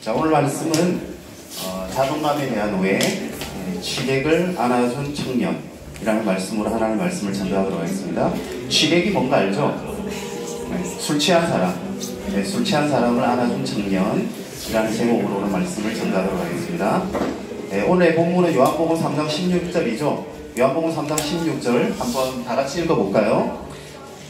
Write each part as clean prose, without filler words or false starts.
자, 오늘 말씀은 자존감에 대한 오해, 취객을 안아준 청년이라는 말씀으로 하나님의 말씀을 전달하도록 하겠습니다. 취객이 뭔가 알죠? 술 취한 사람, 술 취한 사람을 안아준 청년이라는 제목으로 오늘 말씀을 전달하도록 하겠습니다. 오늘의 본문은 요한복음 3장 16절이죠. 요한복음 3장 16절 한번 다 같이 읽어볼까요?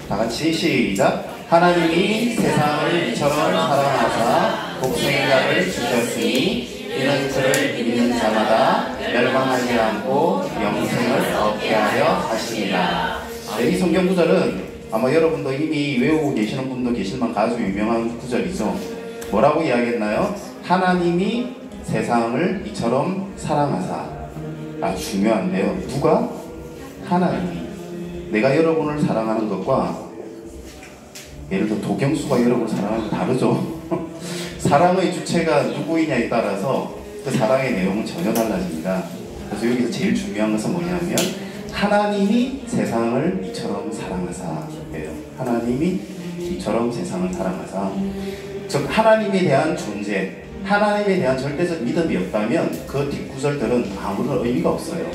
다 같이 시작. 하나님이 세상을 이처럼 사랑하사 독생자를 주셨으니 이는 그를 믿는 자마다 멸망하지 않고 영생을 얻게 하려 하십니다. 이 성경 구절은 아마 여러분도 이미 외우고 계시는 분도 계실만 아주 유명한 구절이죠. 뭐라고 이야기했나요? 하나님이 세상을 이처럼 사랑하사. 중요한데요. 누가? 하나님이. 내가 여러분을 사랑하는 것과 예를 들어 도경수가 여러분을 사랑하는 거 다르죠. 사랑의 주체가 누구이냐에 따라서 그 사랑의 내용은 전혀 달라집니다. 그래서 여기서 제일 중요한 것은 뭐냐면 하나님이 세상을 이처럼 사랑하사예요. 하나님이 이처럼 세상을 사랑하사. 즉 하나님에 대한 존재, 하나님에 대한 절대적 믿음이 없다면 그 뒷구절들은 아무런 의미가 없어요.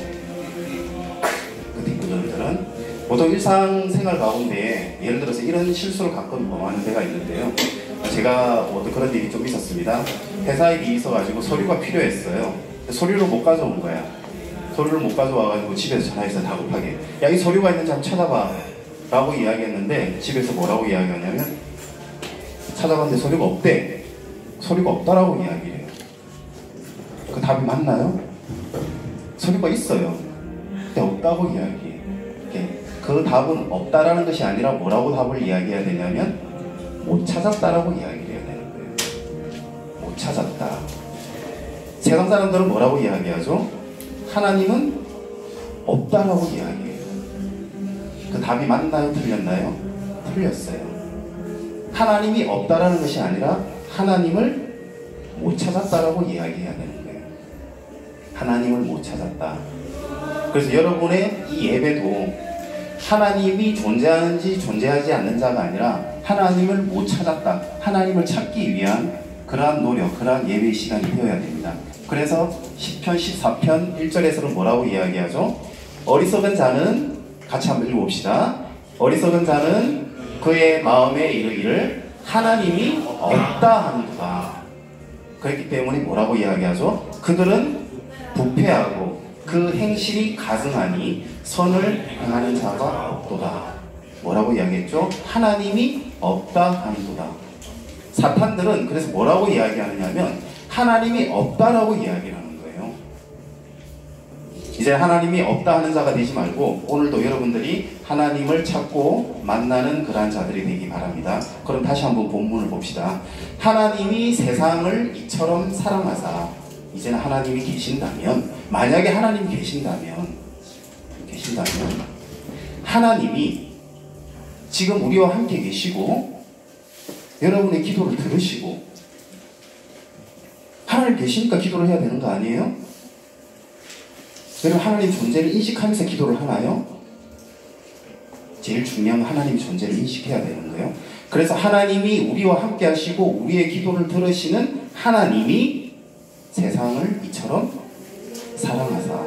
그 뒷구절들은 보통 일상생활 가운데 예를 들어서 이런 실수를 가끔 범하는 데가 있는데요. 제가 어떤 그런 일이 좀 있었습니다. 회사 일이 있어가지고 서류가 필요했어요. 서류를 못 가져온 거야. 서류를 못 가져와가지고 집에서 전화해서 다급하게 야, 이 서류가 있는지 한번 찾아봐 라고 이야기했는데 집에서 뭐라고 이야기하냐면 찾아봤는데 서류가 없대. 서류가 없다라고 이야기를 해요. 그 답이 맞나요? 서류가 있어요. 근데 없다고 이야기해요. 그 답은 없다라는 것이 아니라 뭐라고 답을 이야기해야 되냐면 못 찾았다라고 이야기를 해야 되는 거예요. 못 찾았다. 세상 사람들은 뭐라고 이야기하죠? 하나님은 없다라고 이야기해요. 그 답이 맞나요? 틀렸나요? 틀렸어요. 하나님이 없다라는 것이 아니라 하나님을 못 찾았다라고 이야기해야 되는 거예요. 하나님을 못 찾았다. 그래서 여러분의 이 예배도 하나님이 존재하는지 존재하지 않는 자가 아니라 하나님을 못 찾았다. 하나님을 찾기 위한 그러한 노력, 그러한 예배의 시간이 되어야 됩니다. 그래서 10편 14편 1절에서는 뭐라고 이야기하죠? 어리석은 자는 같이 한번 읽어봅시다. 어리석은 자는 그의 마음에 이르기를 하나님이 없다 하는도다. 그렇기 때문에 뭐라고 이야기하죠? 그들은 부패하고 그 행실이 가증하니 선을 행하는 자가 없도다. 뭐라고 이야기했죠? 하나님이 없다 하는도다. 사탄들은 그래서 뭐라고 이야기하느냐면 하나님이 없다라고 이야기를 하는 거예요. 이제 하나님이 없다 하는 자가 되지 말고 오늘도 여러분들이 하나님을 찾고 만나는 그러한 자들이 되기 바랍니다. 그럼 다시 한번 본문을 봅시다. 하나님이 세상을 이처럼 사랑하사. 이제는 하나님이 계신다면, 만약에 하나님이 계신다면 하나님이 지금 우리와 함께 계시고 여러분의 기도를 들으시고 하나님 계시니까 기도를 해야 되는 거 아니에요? 여러분 하나님 존재를 인식하면서 기도를 하나요? 제일 중요한 건 하나님 존재를 인식해야 되는 거예요. 그래서 하나님이 우리와 함께 하시고 우리의 기도를 들으시는 하나님이 세상을 이처럼 사랑하사.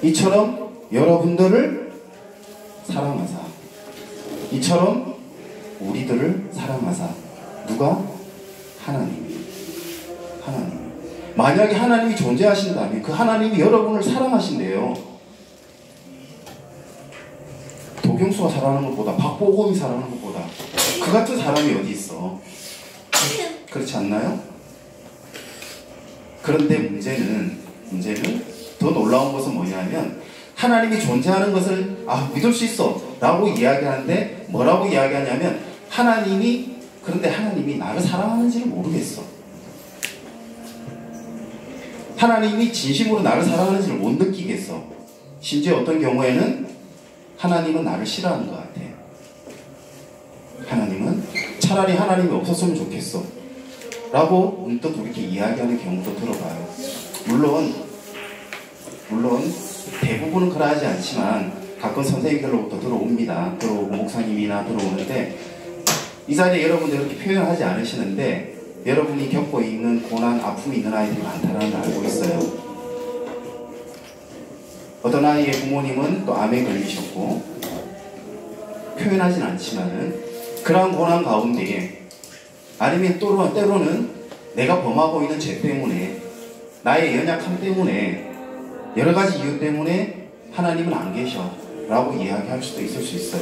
이처럼 여러분들을 사랑하사. 이처럼 우리들을 사랑하사. 누가? 하나님이. 만약에 하나님이 존재하신다면 그 하나님이 여러분을 사랑하신대요. 도경수가 사랑하는 것보다 박보검이 사랑하는 것보다 그 같은 사람이 어디 있어? 그렇지 않나요? 그런데 문제는 더 놀라운 것은 뭐냐면 하나님이 존재하는 것을 믿을 수 있어 라고 이야기하는데 뭐라고 이야기하냐면 그런데 하나님이 나를 사랑하는지를 모르겠어. 하나님이 진심으로 나를 사랑하는지를 못 느끼겠어. 심지어 어떤 경우에는 하나님은 나를 싫어하는 것 같아. 하나님은 차라리 하나님이 없었으면 좋겠어 라고 문득 그렇게 이야기하는 경우도 들어봐요. 물론 대부분은 그러하지 않지만 가끔 선생님들로부터 들어오고 목사님이나 들어오는데 이 자리에 여러분들 이렇게 표현하지 않으시는데 여러분이 겪고 있는 고난, 아픔이 있는 아이들이 많다는 걸 알고 있어요. 어떤 아이의 부모님은 또 암에 걸리셨고 표현하진 않지만은 그러한 고난 가운데에 아니면 때로는 내가 범하고 있는 죄 때문에 나의 연약함 때문에 여러 가지 이유 때문에 하나님은 안 계셔 라고 이야기할 수도 있을 수 있어요.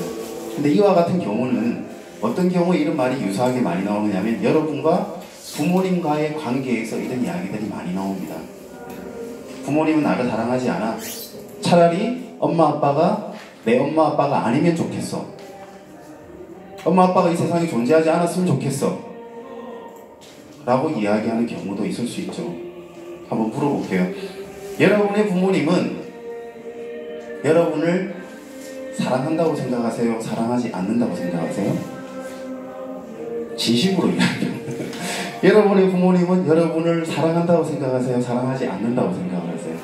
근데 이와 같은 경우는 어떤 경우에 이런 말이 유사하게 많이 나오느냐면 여러분과 부모님과의 관계에서 이런 이야기들이 많이 나옵니다. 부모님은 나를 사랑하지 않아. 차라리 엄마 아빠가 내 엄마 아빠가 아니면 좋겠어. 엄마 아빠가 이 세상에 존재하지 않았으면 좋겠어 라고 이야기하는 경우도 있을 수 있죠. 한번 물어볼게요. 여러분의 부모님은 여러분을 사랑한다고 생각하세요? 사랑하지 않는다고 생각하세요? 진심으로 이야기해요. 여러분의 부모님은 여러분을 사랑한다고 생각하세요? 사랑하지 않는다고 생각하세요?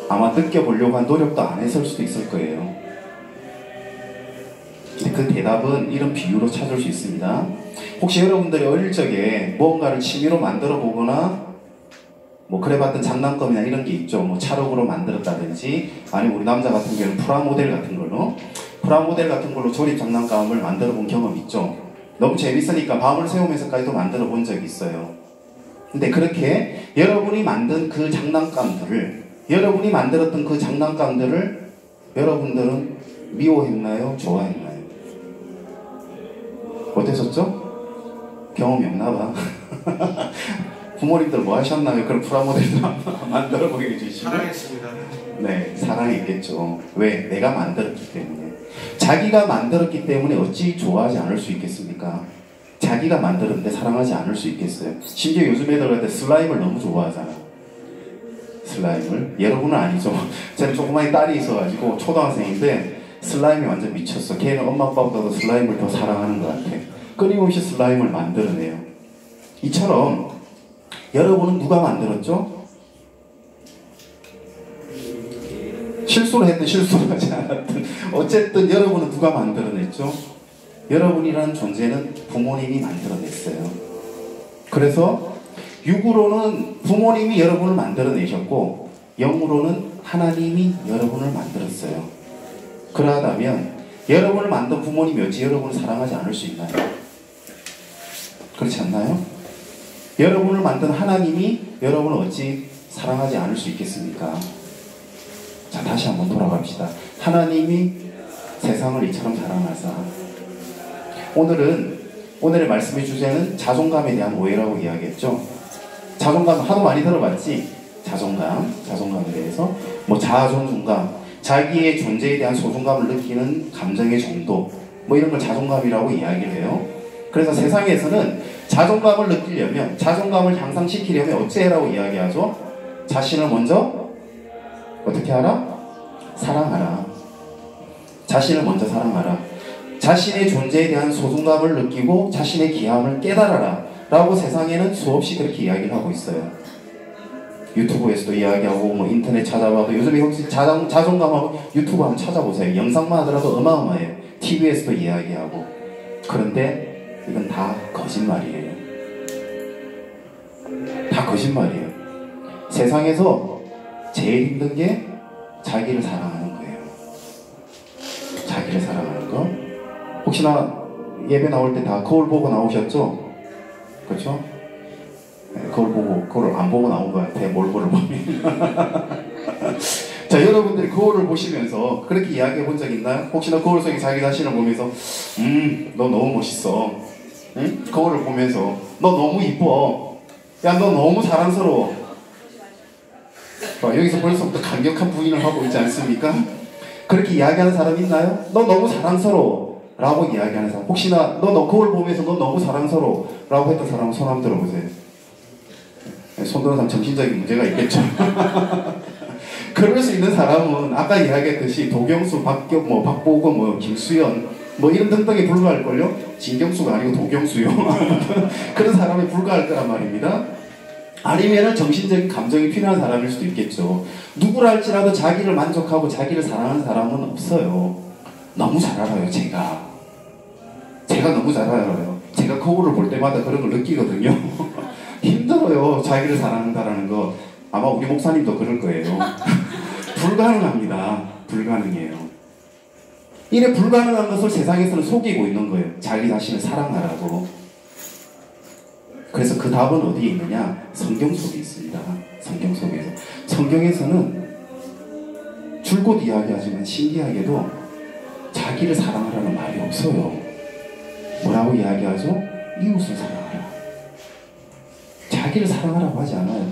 아마 느껴보려고 한 노력도 안 했을 수도 있을 거예요. 근데 그 대답은 이런 비유로 찾을 수 있습니다. 혹시 여러분들이 어릴 적에 무언가를 취미로 만들어 보거나 뭐 그래봤던 장난감이나 이런 게 있죠. 뭐 찰흙으로 만들었다든지 아니면 우리 남자 같은 경우는 프라모델 같은 걸로 조립 장난감을 만들어 본 경험 있죠. 너무 재밌으니까 밤을 새우면서까지도 만들어 본 적이 있어요. 근데 그렇게 여러분이 만든 그 장난감들을 여러분이 만들었던 그 장난감들을 여러분들은 미워했나요? 좋아했나요? 어땠었죠? 경험이 없나봐. 부모님들 뭐 하셨나요? 그런 프라모델도 만들어 보게 해주시고. 사랑했습니다. 네, 사랑했겠죠. 왜? 내가 만들었기 때문에. 자기가 만들었기 때문에 어찌 좋아하지 않을 수 있겠습니까? 자기가 만들었는데 사랑하지 않을 수 있겠어요? 심지어 요즘 애들한테 슬라임을 너무 좋아하잖아. 슬라임을. 여러분은 아니죠. 저는 조그마한 딸이 있어가지고 초등학생인데 슬라임이 완전 미쳤어. 걔는 엄마 아빠보다도 슬라임을 더 사랑하는 것 같아. 끊임없이 슬라임을 만들어내요. 이처럼 여러분은 누가 만들었죠? 실수를 했든 실수를 하지 않았든 어쨌든 여러분은 누가 만들어냈죠? 여러분이라는 존재는 부모님이 만들어냈어요. 그래서 육으로는 부모님이 여러분을 만들어내셨고 영으로는 하나님이 여러분을 만들었어요. 그러하다면 여러분을 만든 부모님이 어찌 여러분을 사랑하지 않을 수 있나요? 그렇지 않나요? 여러분을 만든 하나님이 여러분을 어찌 사랑하지 않을 수 있겠습니까? 자, 다시 한번 돌아갑시다. 하나님이 세상을 이처럼 사랑하사. 오늘의 말씀의 주제는 자존감에 대한 오해라고 이야기했죠. 자존감 하도 많이 들어봤지? 자존감에 대해서 뭐 자아존중감, 자기의 존재에 대한 소중감을 느끼는 감정의 정도, 뭐 이런 걸 자존감이라고 이야기를 해요. 그래서 세상에서는 자존감을 느끼려면, 자존감을 향상시키려면 어찌해라고 이야기하죠? 자신을 먼저 어떻게 하라? 사랑하라. 자신을 먼저 사랑하라. 자신의 존재에 대한 소중감을 느끼고 자신의 귀함을 깨달아라 라고 세상에는 수없이 그렇게 이야기를 하고 있어요. 유튜브에서도 이야기하고 뭐 인터넷 찾아봐도 요즘에 혹시 자존감하고 유튜브 한번 찾아보세요. 영상만 하더라도 어마어마해요. TV에서도 이야기하고. 그런데 이건 다 거짓말이에요. 다 거짓말이에요. 세상에서 제일 힘든 게 자기를 사랑하는 거예요. 자기를 사랑하는 거. 혹시나 예배 나올 때 다 거울 보고 나오셨죠? 그렇죠? 네, 거울 안 보고 나온 것 같아. 몰골을 보면. 자, 여러분들이 거울을 보시면서 그렇게 이야기해 본 적 있나요? 혹시나 거울 속에 자기 자신을 보면서 너 너무 멋있어. 응? 거울을 보면서 너 너무 이뻐. 야, 너 너무 사랑스러워. 여기서 벌써부터 강력한 부인을 하고 있지 않습니까? 그렇게 이야기하는 사람 있나요? 너 너무 사랑스러워 라고 이야기하는 사람. 혹시나 너 거울 보면서 너 너무 사랑스러워 라고 했던 사람은 손 한번 들어보세요. 손 드는 사람 정신적인 문제가 있겠죠. 그럴 수 있는 사람은 아까 이야기했듯이 도경수, 박보검, 김수연 이름 등등에 불과할걸요? 진경수가 아니고 도경수요. 그런 사람에 불과할 거란 말입니다. 아니면은 정신적인 감정이 필요한 사람일 수도 있겠죠. 누구라 할지라도 자기를 만족하고 자기를 사랑하는 사람은 없어요. 너무 잘 알아요, 제가 너무 잘 알아요. 제가 거울을 볼 때마다 그런 걸 느끼거든요. 어려워요. 자기를 사랑한다라는 거. 아마 우리 목사님도 그럴 거예요. 불가능합니다. 불가능해요. 이래 불가능한 것을 세상에서는 속이고 있는 거예요. 자기 자신을 사랑하라고. 그래서 그 답은 어디에 있느냐? 성경 속에 있습니다. 성경 속에서. 성경에서는 줄곧 이야기하지만 신기하게도 자기를 사랑하라는 말이 없어요. 뭐라고 이야기하죠? 이웃을 사랑하라. 자기를 사랑하라고 하지 않아요.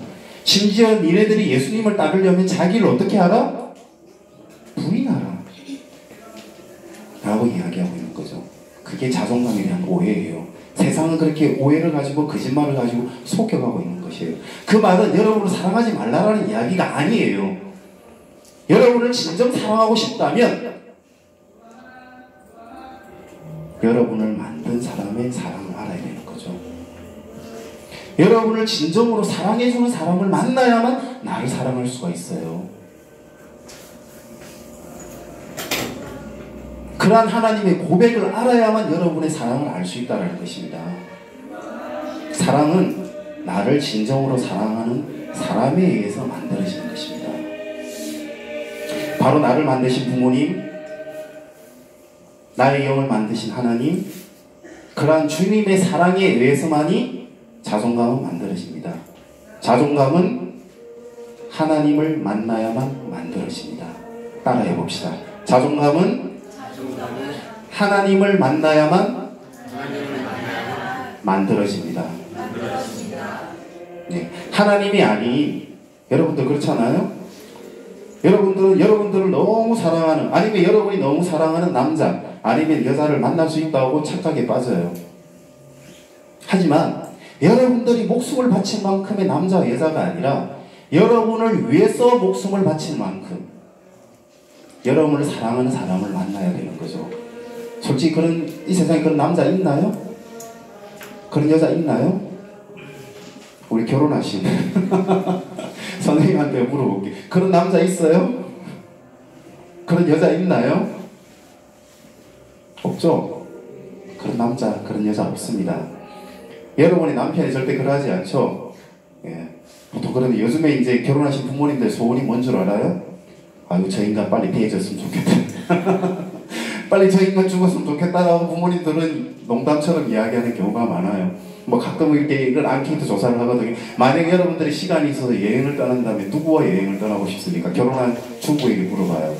심지어 니네들이 예수님을 따르려면 자기를 어떻게 하라? 부인하라. 라고 이야기하고 있는 거죠. 그게 자존감에 대한 오해예요. 세상은 그렇게 오해를 가지고 거짓말을 가지고 속여가고 있는 것이에요. 그 말은 여러분을 사랑하지 말라라는 이야기가 아니에요. 여러분을 진정 사랑하고 싶다면 여러분을 만든 사람의 사랑을 알아야 되는 거죠. 여러분을 진정으로 사랑해주는 사람을 만나야만 나를 사랑할 수가 있어요. 그러한 하나님의 고백을 알아야만 여러분의 사랑을 알 수 있다는 것입니다. 사랑은 나를 진정으로 사랑하는 사람에 의해서 만들어지는 것입니다. 바로 나를 만드신 부모님, 나의 영을 만드신 하나님, 그러한 주님의 사랑에 의해서만이 자존감은 만들어집니다. 자존감은 하나님을 만나야만 만들어집니다. 따라해 봅시다. 자존감은 하나님을 만나야만 만들어집니다. 네. 하나님이 아닌, 여러분들 그렇잖아요? 여러분들은 여러분들을 너무 사랑하는, 아니면 여러분이 너무 사랑하는 남자, 아니면 여자를 만날 수 있다고 착각에 빠져요. 하지만 여러분들이 목숨을 바친 만큼의 남자와 여자가 아니라 여러분을 위해서 목숨을 바친 만큼 여러분을 사랑하는 사람을 만나야 되는 거죠. 솔직히 이 세상에 그런 남자 있나요? 그런 여자 있나요? 우리 결혼하신 선생님한테 물어볼게. 그런 남자 있어요? 그런 여자 있나요? 없죠? 그런 남자, 그런 여자 없습니다. 여러분의 남편이 절대 그러하지 않죠? 예. 보통 그런데 요즘에 이제 결혼하신 부모님들 소원이 뭔 줄 알아요? 아유, 저 인간 빨리 대해졌으면 좋겠다. 빨리 저 인간 죽었으면 좋겠다라고 부모님들은 농담처럼 이야기하는 경우가 많아요. 뭐 가끔 이렇게 이런 앙케이트 조사를 하거든요. 만약에 여러분들이 시간이 있어서 여행을 떠난다면 누구와 여행을 떠나고 싶습니까? 결혼한 주부에게 물어봐요.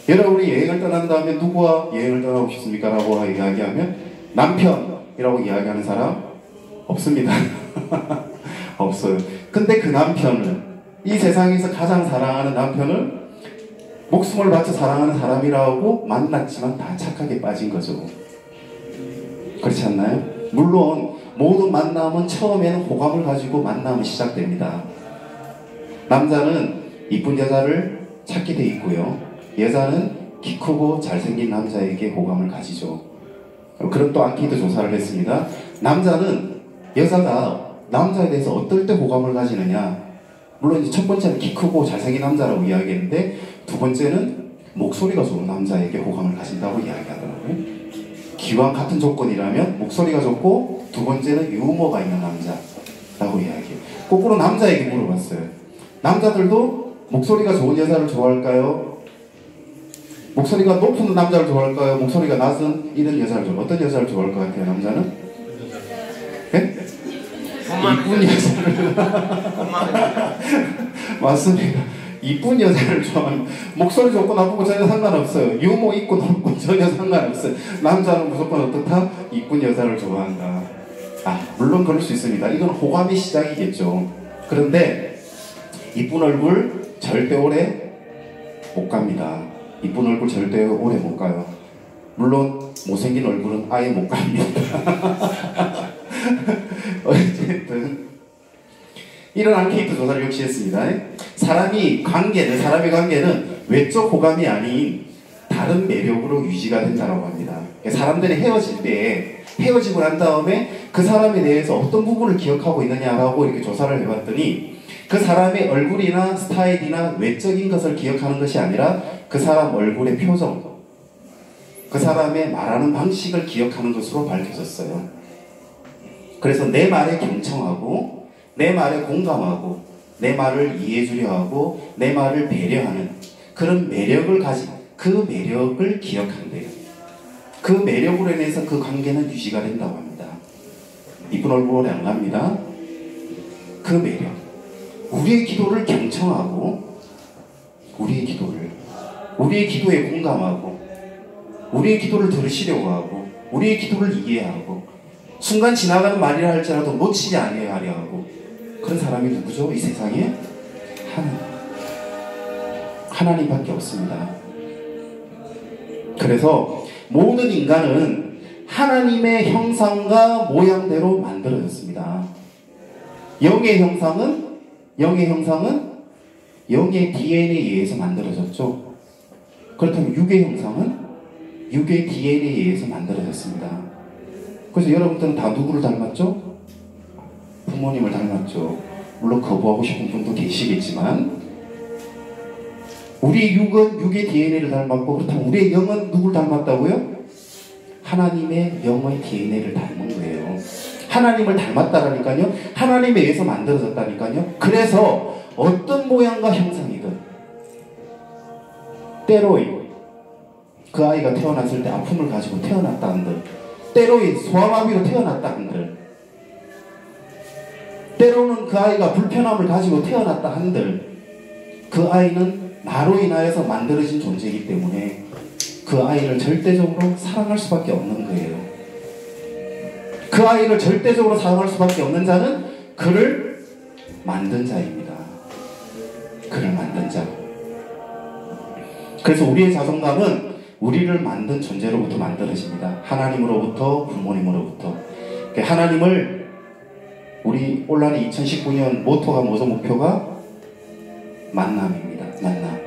여러분이 여행을 떠난 다음에 누구와 여행을 떠나고 싶습니까? 라고 이야기하면 남편이라고 이야기하는 사람 없습니다. 없어요. 근데 그 남편을, 이 세상에서 가장 사랑하는 남편을 목숨을 바쳐 사랑하는 사람이라고 만났지만 다 착하게 빠진 거죠. 그렇지 않나요? 물론 모든 만남은 처음에는 호감을 가지고 만남이 시작됩니다. 남자는 이쁜 여자를 찾게 돼 있고요. 여자는 키 크고 잘생긴 남자에게 호감을 가지죠. 그런 또 앙케이트 조사를 했습니다. 남자는 여자가 남자에 대해서 어떨 때 호감을 가지느냐. 물론 이제 첫 번째는 키 크고 잘생긴 남자라고 이야기했는데 두 번째는 목소리가 좋은 남자에게 호감을 가진다고 이야기하더라고요. 기왕 같은 조건이라면 목소리가 좋고 두 번째는 유머가 있는 남자라고 이야기해요. 거꾸로 남자에게 물어봤어요. 남자들도 목소리가 좋은 여자를 좋아할까요? 목소리가 높은 남자를 좋아할까요? 목소리가 낮은 이런 여자를 좋아할까요? 어떤 여자를 좋아할 것 같아요, 남자는? 네? 이쁜 여자를 맞습니다. 이쁜 여자를 좋아하는, 목소리 좋고 나쁘고 전혀 상관없어요. 유머 있고 높고 전혀 상관없어요. 남자는 무조건 어떻다? 이쁜 여자를 좋아한다. 물론 그럴 수 있습니다. 이건 호감의 시작이겠죠. 그런데 이쁜 얼굴 절대 오래 못 갑니다. 이쁜 얼굴 절대 오래 못 가요. 물론 못생긴 얼굴은 아예 못 갑니다. 어쨌든 이런 앙케이트 조사를 역시 했습니다. 사람의 관계는 외적 호감이 아닌 다른 매력으로 유지가 된다고 합니다. 사람들이 헤어질 때 헤어지고 난 다음에 그 사람에 대해서 어떤 부분을 기억하고 있느냐라고 이렇게 조사를 해봤더니 그 사람의 얼굴이나 스타일이나 외적인 것을 기억하는 것이 아니라 그 사람 얼굴의 표정, 그 사람의 말하는 방식을 기억하는 것으로 밝혀졌어요. 그래서 내 말에 경청하고 내 말에 공감하고 내 말을 이해해 주려 하고 내 말을 배려하는 그런 매력을 가진 그 매력을 기억한대요. 그 매력으로 인해서 그 관계는 유지가 된다고 합니다. 이쁜 얼굴에 안 갑니다. 그 매력. 우리의 기도를 경청하고 우리의 기도에 공감하고 우리의 기도를 들으시려고 하고 우리의 기도를 이해하고 순간 지나가는 말이라 할지라도 놓치지 아니하려 하고 그런 사람이 누구죠? 이 세상에? 하나님밖에 없습니다. 그래서 모든 인간은 하나님의 형상과 모양대로 만들어졌습니다. 영의 형상은 영의 DNA에 의해서 만들어졌죠. 그렇다면 육의 형상은 육의 DNA에 의해서 만들어졌습니다. 그래서 여러분들은 다 누구를 닮았죠? 부모님을 닮았죠. 물론 거부하고 싶은 분도 계시겠지만 우리 육은 육의 DNA를 닮았고 그렇다면 우리의 영은 누굴 닮았다고요? 하나님의 영의 DNA를 닮은 거예요. 하나님을 닮았다라니까요. 하나님에 의해서 만들어졌다니까요. 그래서 어떤 모양과 형상이든 때로는 그 아이가 태어났을 때 아픔을 가지고 태어났다 한들 때로는 소아마비로 태어났다 한들 때로는 그 아이가 불편함을 가지고 태어났다 한들 그 아이는 나로 인하여서 만들어진 존재이기 때문에 그 아이를 절대적으로 사랑할 수밖에 없는 거예요. 그 아이를 절대적으로 사랑할 수밖에 없는 자는 그를 만든 자입니다. 그를 만든 자. 그래서 우리의 자존감은 우리를 만든 존재로부터 만들어집니다. 하나님으로부터, 부모님으로부터. 하나님을 우리 올란이 2019년 모토가 뭐죠? 목표가 만남입니다. 만남.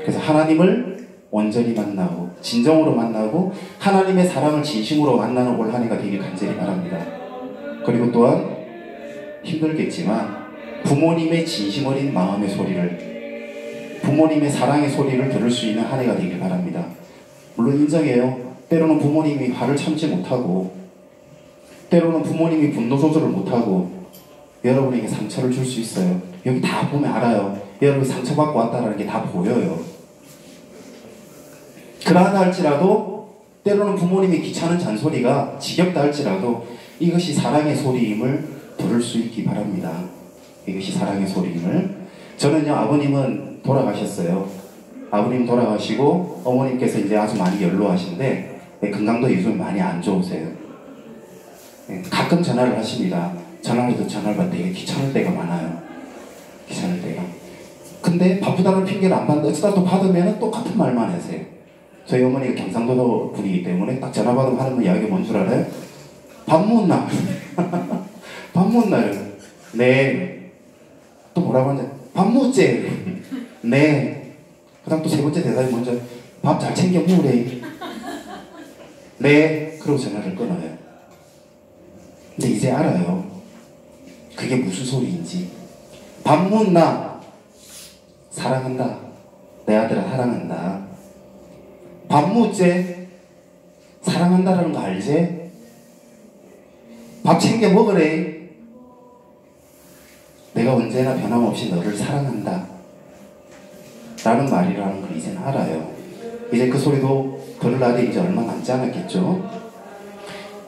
그래서 하나님을 온전히 만나고 진정으로 만나고 하나님의 사랑을 진심으로 만나는 올 한 해가 되길 간절히 바랍니다. 그리고 또한 힘들겠지만 부모님의 진심 어린 마음의 소리를 부모님의 사랑의 소리를 들을 수 있는 한 해가 되길 바랍니다. 물론 인정해요. 때로는 부모님이 화를 참지 못하고 때로는 부모님이 분노 조절을 못하고 여러분에게 상처를 줄 수 있어요. 여기 다 보면 알아요. 여러분이 상처받고 왔다는 게 다 보여요. 그러하다 할지라도 때로는 부모님이 귀찮은 잔소리가 지겹다 할지라도 이것이 사랑의 소리임을 들을 수 있기 바랍니다. 이것이 사랑의 소리임을. 저는요, 아버님은 돌아가셨어요. 아버님 돌아가시고 어머님께서 이제 아주 많이 연로하신데 건강도 요즘 많이 안 좋으세요. 가끔 전화를 하십니다. 전화를 해도 전화를 받을 때 귀찮을 때가 많아요. 귀찮을 때가. 근데 바쁘다는 핑계를 안 받는데 어쩌다 또 받으면 똑같은 말만 하세요. 저희 어머니가 경상도 분이기 때문에 딱 전화 받으면 하는 이야기가 뭔 줄 알아요? 밥 먹나? 밥 먹나요? 네. 또 뭐라고 하는지 밥 먹지? 네. 그 다음 또 세 번째 대답이 먼저 밥 잘 챙겨 먹으래. 네. 그러고 전화를 끊어요. 근데 이제 알아요. 그게 무슨 소리인지. 밥 먹나? 사랑한다. 내 아들아 사랑한다. 밥 먹지? 사랑한다라는 거 알지? 밥 챙겨 먹으래. 내가 언제나 변함없이 너를 사랑한다. 라는 말이라는 걸 이제는 알아요. 이제 그 소리도 들을 날이 이제 얼마 남지 않았겠죠?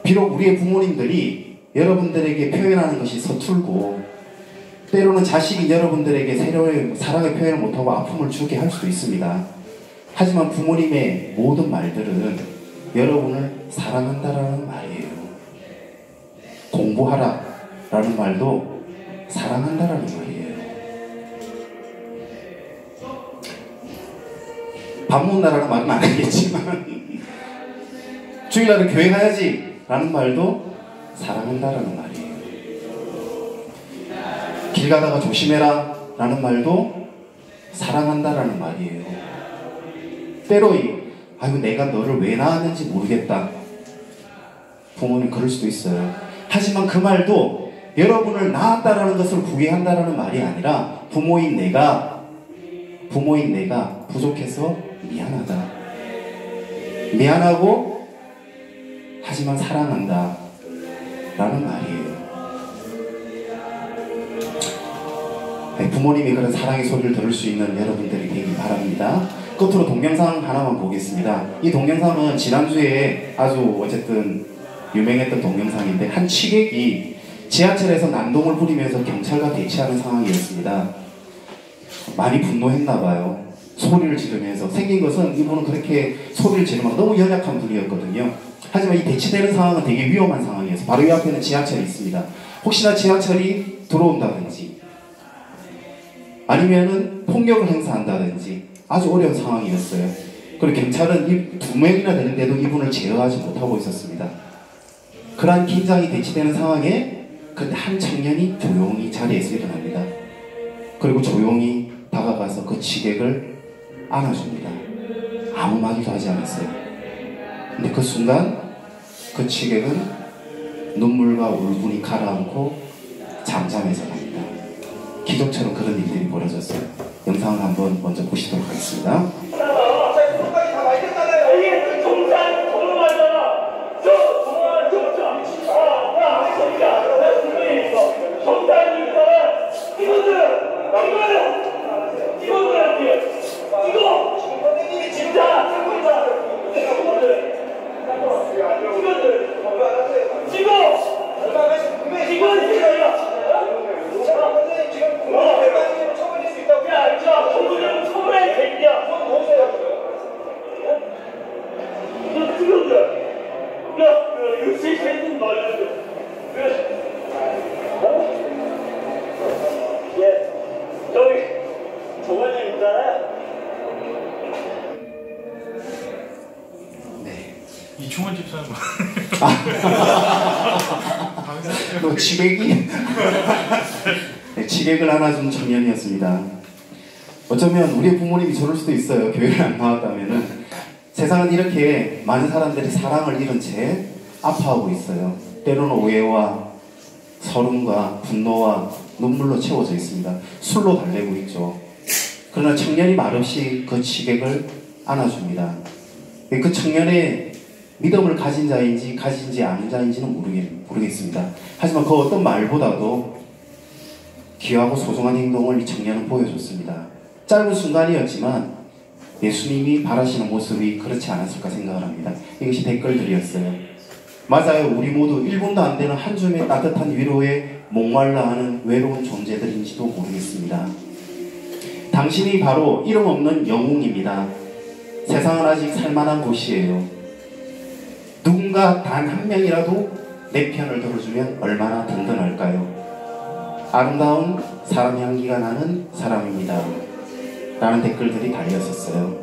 비록 우리의 부모님들이 여러분들에게 표현하는 것이 서툴고 때로는 자식이 여러분들에게 새로운 사랑의 표현을 못하고 아픔을 주게 할 수도 있습니다. 하지만 부모님의 모든 말들은 여러분을 사랑한다라는 말이에요. 공부하라 라는 말도 사랑한다라는 말이에요. 밥 먹는다라는 말은 안 하겠지만 주일날에 교회 가야지 라는 말도 사랑한다라는 말이에요. 길 가다가 조심해라 라는 말도 사랑한다라는 말이에요. 때로이 아이고 내가 너를 왜 낳았는지 모르겠다. 부모님 그럴 수도 있어요. 하지만 그 말도 여러분을 낳았다라는 것을 후회한다라는 말이 아니라 부모인 내가 부족해서 미안하다. 미안하고 하지만 사랑한다 라는 말이에요. 부모님이 그런 사랑의 소리를 들을 수 있는 여러분들이 되길 바랍니다. 끝으로 동영상 하나만 보겠습니다. 이 동영상은 지난주에 아주 어쨌든 유명했던 동영상인데, 한 취객이 지하철에서 난동을 부리면서 경찰과 대치하는 상황이었습니다. 많이 분노했나봐요. 소리를 지르면서. 생긴 것은 이분은 그렇게 소리를 지르면 너무 연약한 분이었거든요. 하지만 이 대치되는 상황은 되게 위험한 상황이었어요. 바로 이 앞에는 지하철이 있습니다. 혹시나 지하철이 들어온다든지 아니면은 폭력을 행사한다든지 아주 어려운 상황이었어요. 그리고 경찰은 이 2명이나 되는데도 이분을 제어하지 못하고 있었습니다. 그러한 긴장이 대치되는 상황에 그때 한 청년이 조용히 자리에서 일어납니다. 그리고 조용히 다가가서 그 취객을 안아줍니다. 아무 말도 하지 않았어요. 근데 그 순간 그 취객은 눈물과 울분이 가라앉고 잠잠해져 갑니다. 기적처럼 그런 일들이 벌어졌어요. 영상을 한번 먼저 보시도록 하겠습니다. 이충원 집사는 뭐? 너 취객이? 네, 취객을 안아준 청년이었습니다. 어쩌면 우리의 부모님이 저럴 수도 있어요. 교회를 안 나왔다면은. 세상은 이렇게 많은 사람들이 사랑을 잃은 채 아파하고 있어요. 때로는 오해와 서름과 분노와 눈물로 채워져 있습니다. 술로 달래고 있죠. 그러나 청년이 말없이 그 취객을 안아줍니다. 그 청년의 믿음을 가진 자인지 가진지 않은 자인지는 모르겠습니다. 하지만 그 어떤 말보다도 귀하고 소중한 행동을 이 청년은 보여줬습니다. 짧은 순간이었지만 예수님이 바라시는 모습이 그렇지 않았을까 생각을 합니다. 이것이 댓글들이었어요. 맞아요. 우리 모두 1분도 안 되는 한 줌의 따뜻한 위로에 목말라 하는 외로운 존재들인지도 모르겠습니다. 당신이 바로 이름 없는 영웅입니다. 세상은 아직 살만한 곳이에요. 누군가 단 한 명이라도 내 편을 들어주면 얼마나 든든할까요? 아름다운 사람 향기가 나는 사람입니다. 라는 댓글들이 달렸었어요.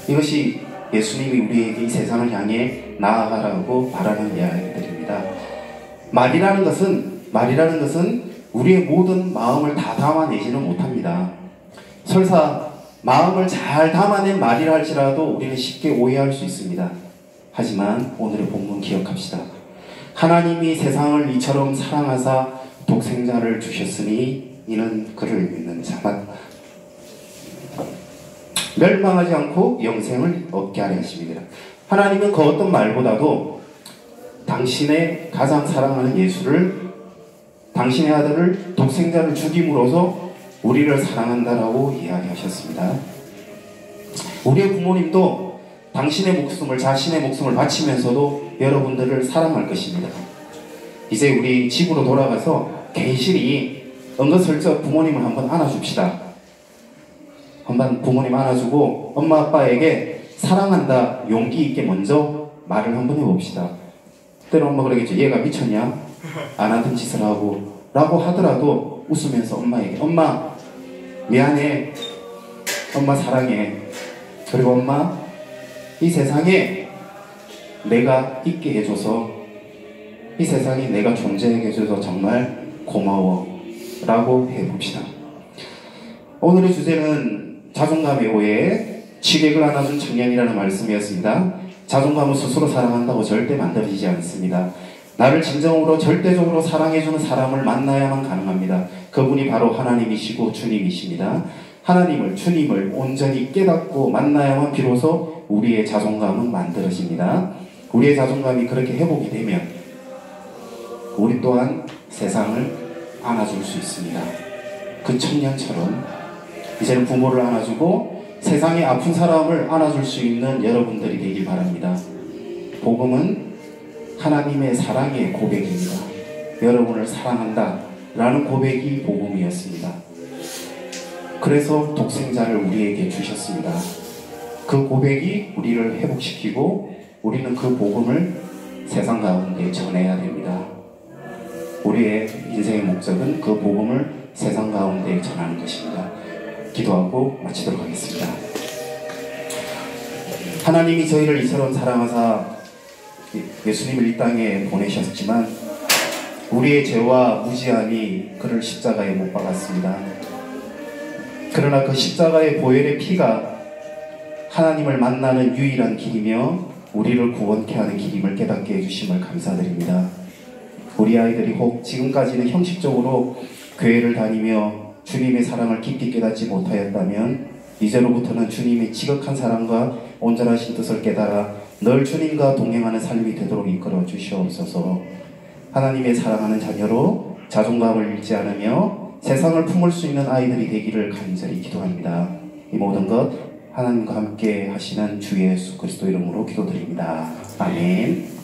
이것이 예수님이 우리에게 이 세상을 향해 나아가라고 바라는 이야기들입니다. 말이라는 것은 우리의 모든 마음을 다 담아내지는 못합니다. 설사 마음을 잘 담아낸 말이라 할지라도 우리는 쉽게 오해할 수 있습니다. 하지만 오늘의 본문 기억합시다. 하나님이 세상을 이처럼 사랑하사 독생자를 주셨으니 이는 그를 믿는 자만 멸망하지 않고 영생을 얻게 하려 하십니다. 하나님은 그 어떤 말보다도 당신의 가장 사랑하는 예수를, 당신의 아들을 독생자를 죽임으로써 우리를 사랑한다라고 이야기하셨습니다. 우리의 부모님도 자신의 목숨을 바치면서도 여러분들을 사랑할 것입니다. 이제 우리 집으로 돌아가서 괜시리 은근슬쩍 부모님을 한번 안아줍시다. 한번 부모님 안아주고 엄마 아빠에게 사랑한다 용기 있게 먼저 말을 한번 해봅시다. 때로 엄마 그러겠죠. 얘가 미쳤냐? 안 하던 짓을 하고 라고 하더라도 웃으면서 엄마에게 엄마 미안해, 엄마 사랑해, 그리고 엄마 이 세상에 내가 있게 해줘서, 이 세상에 내가 존재하게 해줘서 정말 고마워 라고 해봅시다. 오늘의 주제는 자존감의 오해, 취객을 안아준 청년이라는 말씀이었습니다. 자존감은 스스로 사랑한다고 절대 만들어지지 않습니다. 나를 진정으로 절대적으로 사랑해주는 사람을 만나야만 가능합니다. 그분이 바로 하나님이시고 주님이십니다. 하나님을, 주님을 온전히 깨닫고 만나야만 비로소 우리의 자존감은 만들어집니다. 우리의 자존감이 그렇게 회복이 되면 우리 또한 세상을 안아줄 수 있습니다. 그 청년처럼 이제는 부모를 안아주고 세상의 아픈 사람을 안아줄 수 있는 여러분들이 되길 바랍니다. 복음은 하나님의 사랑의 고백입니다. 여러분을 사랑한다 라는 고백이 복음이었습니다. 그래서 독생자를 우리에게 주셨습니다. 그 고백이 우리를 회복시키고 우리는 그 복음을 세상 가운데 전해야 됩니다. 우리의 인생의 목적은 그 복음을 세상 가운데 전하는 것입니다. 기도하고 마치도록 하겠습니다. 하나님이 저희를 이처럼 사랑하사 예수님을 이 땅에 보내셨지만 우리의 죄와 무지함이 그를 십자가에 못 박았습니다. 그러나 그 십자가의 보혈의 피가 하나님을 만나는 유일한 길이며 우리를 구원케 하는 길임을 깨닫게 해주심을 감사드립니다. 우리 아이들이 혹 지금까지는 형식적으로 교회를 다니며 주님의 사랑을 깊이 깨닫지 못하였다면 이제로부터는 주님의 지극한 사랑과 온전하신 뜻을 깨달아 늘 주님과 동행하는 삶이 되도록 이끌어 주시옵소서. 하나님의 사랑하는 자녀로 자존감을 잃지 않으며 세상을 품을 수 있는 아이들이 되기를 간절히 기도합니다. 이 모든 것 하나님과 함께 하시는 주 예수 그리스도 이름으로 기도드립니다. 아멘.